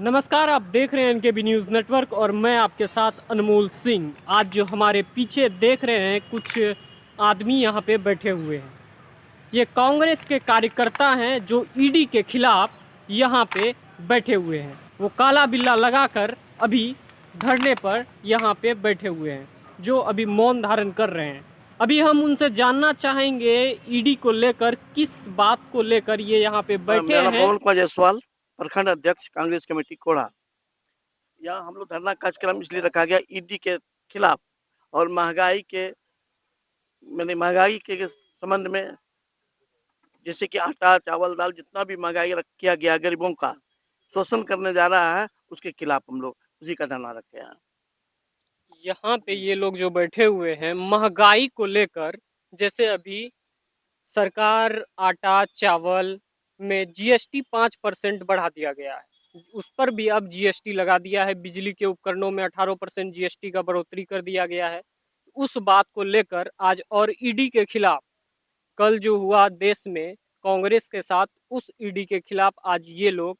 नमस्कार, आप देख रहे हैं एनकेबी न्यूज़ नेटवर्क और मैं आपके साथ अनमोल सिंह। आज जो हमारे पीछे देख रहे हैं कुछ आदमी यहाँ पे बैठे हुए हैं, ये कांग्रेस के कार्यकर्ता हैं जो ईडी के खिलाफ यहाँ पे बैठे हुए हैं। वो काला बिल्ला लगाकर अभी धरने पर यहाँ पे बैठे हुए हैं, जो अभी मौन धारण कर रहे हैं। अभी हम उनसे जानना चाहेंगे ईडी को लेकर, किस बात को लेकर ये यहाँ पे बैठे मेरा नाम हैं। पवन कुमार जायसवाल, प्रखंड अध्यक्ष कांग्रेस कमेटी कोढ़ा। यहाँ हम लोग धरना कार्यक्रम इसलिए रखा गया ईडी के खिलाफ और महंगाई के संबंध में, जैसे कि आटा चावल दाल जितना भी महंगाई किया गया गरीबों का शोषण करने जा रहा है, उसके खिलाफ हम लोग उसी का धरना रखे हैं। यहाँ पे ये लोग जो बैठे हुए हैं महंगाई को लेकर, जैसे अभी सरकार आटा चावल में जीएसटी 5% बढ़ा दिया गया है, उस पर भी अब जीएसटी लगा दिया है। बिजली के उपकरणों में 18% जीएसटी का बढ़ोतरी कर दिया गया है। उस बात को लेकर आज और ईडी के खिलाफ कल जो हुआ देश में कांग्रेस के साथ, उस ईडी के खिलाफ आज ये लोग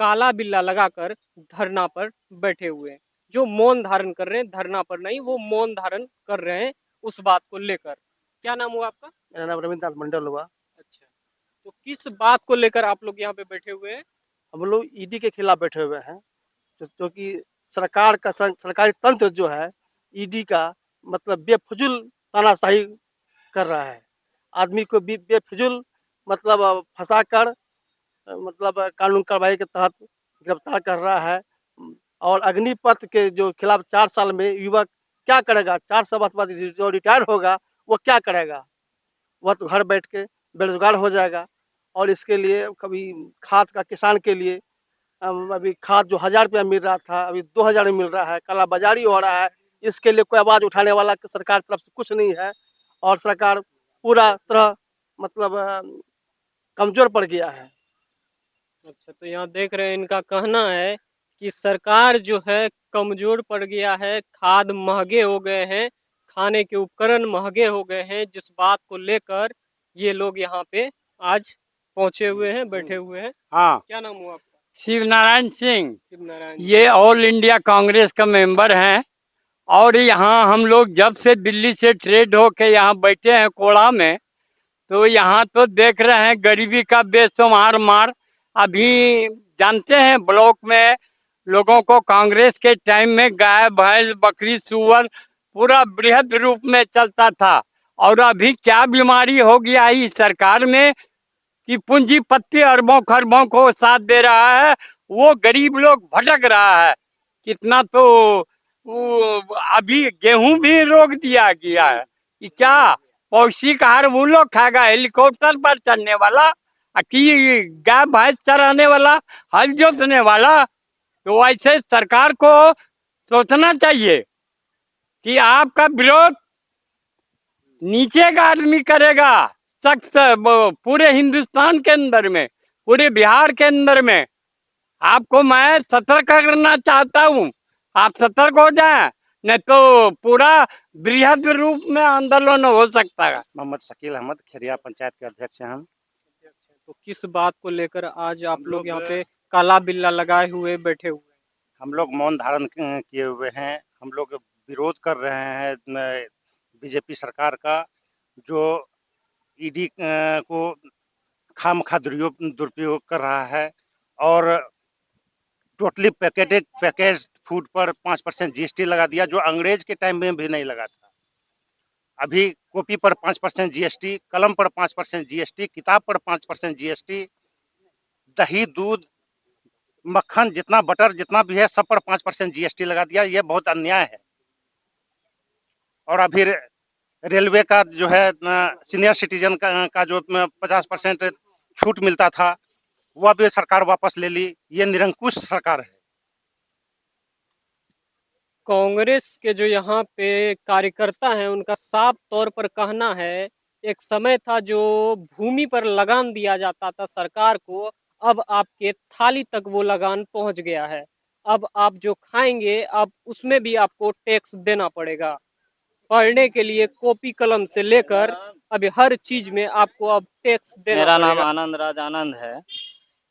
काला बिल्ला लगाकर धरना पर बैठे हुए हैं। जो मौन धारण कर रहे हैं, धरना पर नहीं, वो मौन धारण कर रहे हैं उस बात को लेकर। क्या नाम हुआ आपका? मेरा नाम रविंद्र दास मंडल हुआ। अच्छा, तो किस बात को लेकर आप लोग यहाँ पे बैठे हुए हैं? हम लोग ईडी के खिलाफ बैठे हुए हैं, जो कि सरकार का सरकारी तंत्र जो है ईडी का मतलब बेफजूल तानाशाही कर रहा है। आदमी को बेफजूल मतलब फंसा कर मतलब कानून कार्रवाई के तहत गिरफ्तार कर रहा है। और अग्निपथ के जो खिलाफ 4 साल में युवक क्या करेगा? 4 साल बाद जो रिटायर होगा वो क्या करेगा? वह तो घर बैठ के बेरोजगार हो जाएगा। और इसके लिए कभी खाद का किसान के लिए अभी खाद जो 1000 रुपया मिल रहा था अभी 2000 में मिल रहा है, कालाबाजारी हो रहा है। इसके लिए कोई आवाज उठाने वाला सरकार तरफ से कुछ नहीं है और सरकार पूरा तरह मतलब कमजोर पड़ गया है। अच्छा, तो यहाँ देख रहे हैं इनका कहना है कि सरकार जो है कमजोर पड़ गया है, खाद महंगे हो गए हैं, खाने के उपकरण महंगे हो गए हैं, जिस बात को लेकर ये लोग यहाँ पे आज पहुंचे हुए हैं, बैठे हुए हैं। हाँ, क्या नाम हुआ आपका? शिव नारायण सिंह। शिव नारायण। ये ऑल इंडिया कांग्रेस का मेंबर हैं और यहाँ हम लोग जब से दिल्ली से ट्रेड होके यहाँ बैठे हैं कोड़ा में, तो यहाँ तो देख रहे हैं गरीबी का बेशुमार मार। अभी जानते हैं ब्लॉक में लोगों को कांग्रेस के टाइम में गाय भैंस बकरी सुअर पूरा बृहद रूप में चलता था, और अभी क्या बीमारी हो गया है इस सरकार में कि पूंजीपति अरबों खरबों को साथ दे रहा है, वो गरीब लोग भटक रहा है। कितना तो अभी गेहूं भी रोक दिया गया है कि क्या पौष्टिक आहार वो लोग खाएगा? हेलीकॉप्टर पर चढ़ने वाला कि गाय भैंस चराने वाला, हल जोतने वाला? तो ऐसे सरकार को सोचना चाहिए कि आपका विरोध नीचे का आदमी करेगा, सख्त पूरे हिंदुस्तान के अंदर में, पूरे बिहार के अंदर में। आपको मैं सतर्क करना चाहता हूँ, आप सतर्क हो जाएं, नहीं तो पूरा बृहद रूप में आंदोलन हो सकता है। मोहम्मद शकील अहमद, खेरिया पंचायत के अध्यक्ष हैं हम। तो किस बात को लेकर आज आप लोग यहाँ पे काला बिल्ला लगाए हुए बैठे हुए हैं? हम लोग मौन धारण किए हुए हैं। हम लोग विरोध कर रहे हैं बीजेपी सरकार का, जो ईडी को खामखा दुरुपयोग कर रहा है और टोटली पैकेज फूड पर 5% जीएसटी लगा दिया, जो अंग्रेज के टाइम में भी नहीं लगा था। अभी कॉपी पर 5% जीएसटी, कलम पर 5% जीएसटी, किताब पर 5% जीएसटी, दही दूध मक्खन जितना बटर जितना भी है सब पर 5% जीएसटी लगा दिया। ये बहुत अन्याय है। और अभी रेलवे का जो है सीनियर सिटीजन का जो 50% छूट मिलता था वह भी सरकार वापस ले ली। ये निरंकुश सरकार है। कांग्रेस के जो यहाँ पे कार्यकर्ता हैं उनका साफ तौर पर कहना है, एक समय था जो भूमि पर लगान दिया जाता था सरकार को, अब आपके थाली तक वो लगान पहुंच गया है। अब आप जो खाएंगे अब उसमें भी आपको टैक्स देना पड़ेगा। पढ़ने के लिए कॉपी कलम से लेकर अभी हर चीज में आपको अब टैक्स देना मेरा पड़ेगा। नाम आनंद राज आनंद है।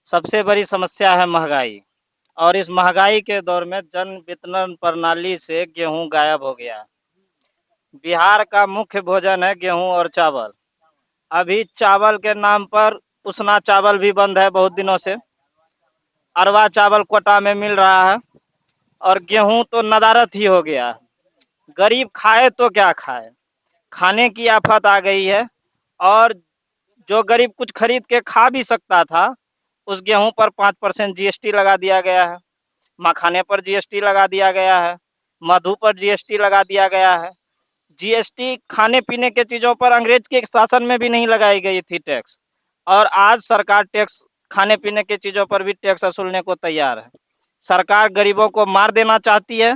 सबसे बड़ी समस्या है महंगाई। और इस महंगाई के दौर में जन वितरण प्रणाली से गेहूं गायब हो गया। बिहार का मुख्य भोजन है गेहूं और चावल। अभी चावल के नाम पर उसना चावल भी बंद है बहुत दिनों से। अरवा चावल कोटा में मिल रहा है और गेहूं तो नदारत ही हो गया। गरीब खाए तो क्या खाए, खाने की आफत आ गई है। और जो गरीब कुछ खरीद के खा भी सकता था, उस गेहूं पर 5% जीएसटी लगा दिया गया है, मखाने पर जीएसटी लगा दिया गया है, मधु पर जीएसटी लगा दिया गया है। जीएसटी खाने पीने के चीजों पर अंग्रेज के शासन में भी नहीं लगाई गई थी टैक्स, और आज सरकार टैक्स खाने पीने के चीजों पर भी टैक्स वसूलने को तैयार है। सरकार गरीबों को मार देना चाहती है।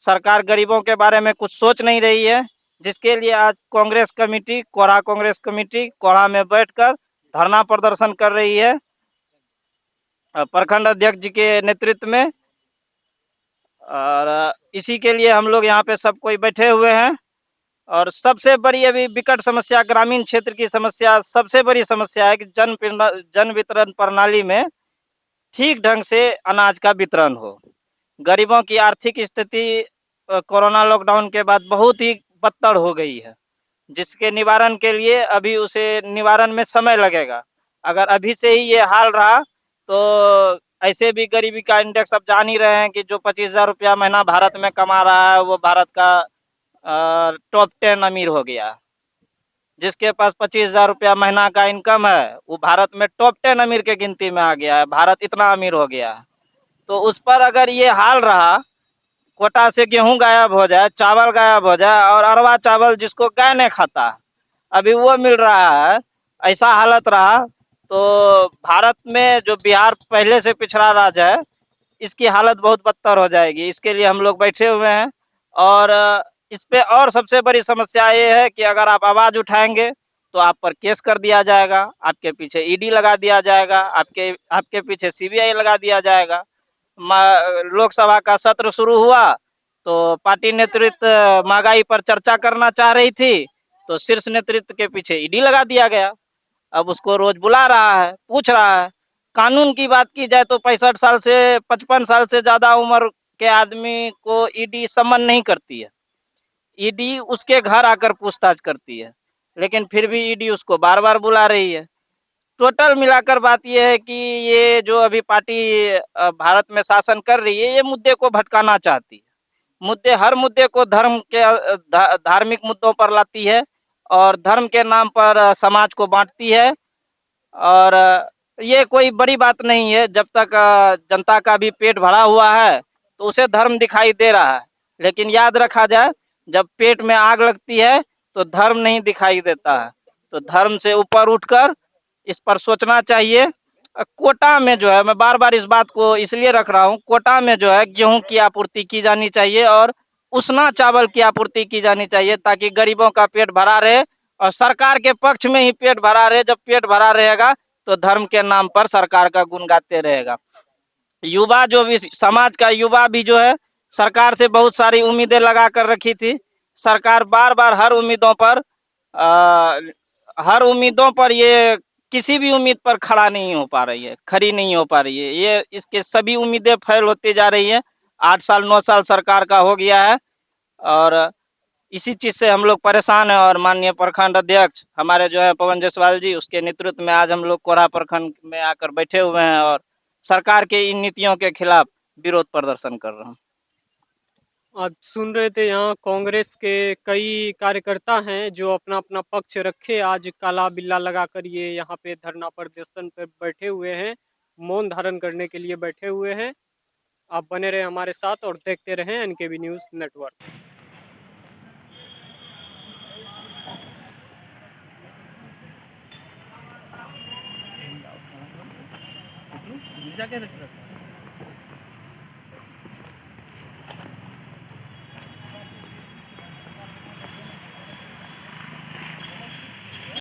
सरकार गरीबों के बारे में कुछ सोच नहीं रही है, जिसके लिए आज कांग्रेस कमेटी कोढ़ा में बैठकर धरना प्रदर्शन कर रही है प्रखंड अध्यक्ष जी के नेतृत्व में। और इसी के लिए हम लोग यहाँ पे सब कोई बैठे हुए हैं। और सबसे बड़ी अभी विकट समस्या, ग्रामीण क्षेत्र की समस्या, सबसे बड़ी समस्या है कि जन वितरण प्रणाली में ठीक ढंग से अनाज का वितरण हो। गरीबों की आर्थिक स्थिति कोरोना लॉकडाउन के बाद बहुत ही बदतर हो गई है, जिसके निवारण के लिए अभी उसे निवारण में समय लगेगा। अगर अभी से ही ये हाल रहा तो ऐसे भी गरीबी का इंडेक्स अब जान ही रहे हैं कि जो 25,000 रुपया महीना भारत में कमा रहा है वो भारत का टॉप 10 अमीर हो गया। जिसके पास 25,000 रुपया महीना का इनकम है वो भारत में टॉप 10 अमीर के गिनती में आ गया है। भारत इतना अमीर हो गया है। तो उस पर अगर ये हाल रहा, कोटा से गेहूं गायब हो जाए, चावल गायब हो जाए, और अरवा चावल जिसको गाय नहीं खाता अभी वो मिल रहा है, ऐसा हालत रहा तो भारत में जो बिहार पहले से पिछड़ा राज्य है इसकी हालत बहुत बदतर हो जाएगी। इसके लिए हम लोग बैठे हुए हैं। और इस पे और सबसे बड़ी समस्या ये है कि अगर आप आवाज उठाएंगे तो आप पर केस कर दिया जाएगा, आपके पीछे ईडी लगा दिया जाएगा, आपके पीछे सीबीआई लगा दिया जाएगा। लोकसभा का सत्र शुरू हुआ तो पार्टी नेतृत्व महंगाई पर चर्चा करना चाह रही थी, तो शीर्ष नेतृत्व के पीछे ईडी लगा दिया गया। अब उसको रोज बुला रहा है, पूछ रहा है। कानून की बात की जाए तो 65 साल से 55 साल से ज्यादा उम्र के आदमी को ईडी सम्मन नहीं करती है। ईडी उसके घर आकर पूछताछ करती है, लेकिन फिर भी ईडी उसको बार बार बुला रही है। टोटल मिलाकर बात यह है कि ये जो अभी पार्टी भारत में शासन कर रही है, ये मुद्दे को भटकाना चाहती है। हर मुद्दे को धर्म के धार्मिक मुद्दों पर लाती है और धर्म के नाम पर समाज को बांटती है। और ये कोई बड़ी बात नहीं है, जब तक जनता का भी पेट भरा हुआ है तो उसे धर्म दिखाई दे रहा है। लेकिन याद रखा जाए, जब पेट में आग लगती है तो धर्म नहीं दिखाई देता है। तो धर्म से ऊपर उठकर इस पर सोचना चाहिए। कोटा में जो है, मैं बार बार इस बात को इसलिए रख रहा हूँ, कोटा में जो है गेहूं की आपूर्ति की जानी चाहिए और उसना चावल की आपूर्ति की जानी चाहिए, ताकि गरीबों का पेट भरा रहे और सरकार के पक्ष में ही पेट भरा रहे। जब पेट भरा रहेगा तो धर्म के नाम पर सरकार का गुण गाते रहेगा। युवा जो भी, समाज का युवा भी जो है, सरकार से बहुत सारी उम्मीदें लगा कर रखी थी। सरकार बार बार हर उम्मीदों पर ये किसी भी उम्मीद पर खड़ी नहीं हो पा रही है। ये इसके सभी उम्मीदें फेल होती जा रही है। 8 साल 9 साल सरकार का हो गया है और इसी चीज से हम लोग परेशान है। और माननीय प्रखंड अध्यक्ष हमारे जो है पवन जायसवाल जी, उसके नेतृत्व में आज हम लोग कोढ़ा प्रखंड में आकर बैठे हुए हैं और सरकार के इन नीतियों के खिलाफ विरोध प्रदर्शन कर रहे हैं। आप सुन रहे थे, यहाँ कांग्रेस के कई कार्यकर्ता हैं जो अपना अपना पक्ष रखे आज काला बिल्ला लगाकर ये यहाँ पे धरना प्रदर्शन पे बैठे हुए हैं, मौन धारण करने के लिए बैठे हुए हैं। आप बने रहे हमारे साथ और देखते रहें एनकेबी न्यूज नेटवर्क। जाके